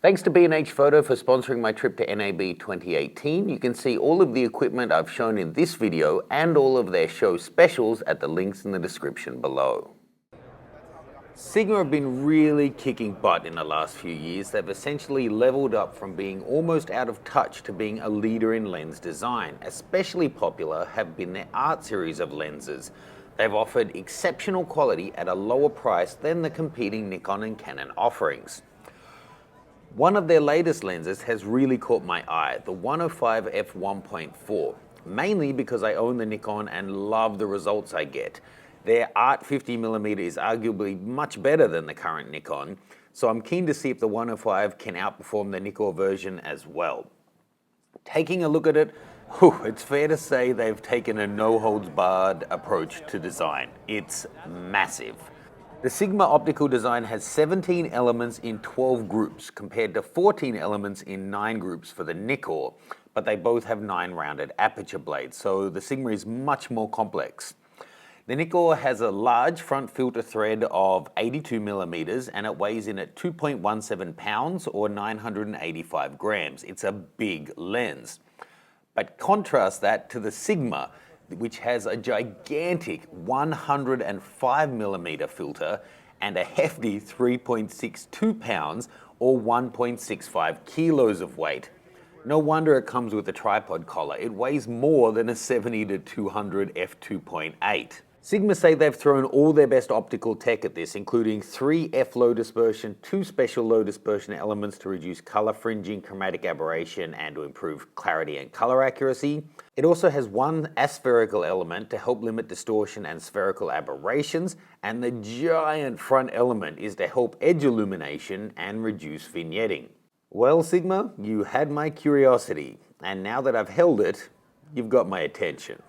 Thanks to B&H Photo for sponsoring my trip to NAB 2018. You can see all of the equipment I've shown in this video and all of their show specials at the links in the description below. Sigma have been really kicking butt in the last few years. They've essentially leveled up from being almost out of touch to being a leader in lens design. Especially popular have been their art series of lenses. They've offered exceptional quality at a lower price than the competing Nikon and Canon offerings. One of their latest lenses has really caught my eye, the 105 f1.4, mainly because I own the Nikon and love the results I get. Their Art 50mm is arguably much better than the current Nikon, so I'm keen to see if the 105 can outperform the Nikon version as well. Taking a look at it, it's fair to say they've taken a no-holds-barred approach to design. It's massive. The Sigma optical design has 17 elements in 12 groups, compared to 14 elements in 9 groups for the Nikon, but they both have 9 rounded aperture blades, so the Sigma is much more complex. The Nikon has a large front filter thread of 82mm and it weighs in at 2.17 pounds or 985 grams. It's a big lens. But contrast that to the Sigma, which has a gigantic 105mm filter and a hefty 3.62 pounds or 1.65 kilos of weight. No wonder it comes with a tripod collar. It weighs more than a 70-200 f2.8. Sigma say they've thrown all their best optical tech at this, including 3 f-low dispersion, 2 special low dispersion elements to reduce color fringing, chromatic aberration, and to improve clarity and color accuracy. It also has 1 aspherical element to help limit distortion and spherical aberrations, and the giant front element is to help edge illumination and reduce vignetting. Well, Sigma, you had my curiosity, and now that I've held it, you've got my attention.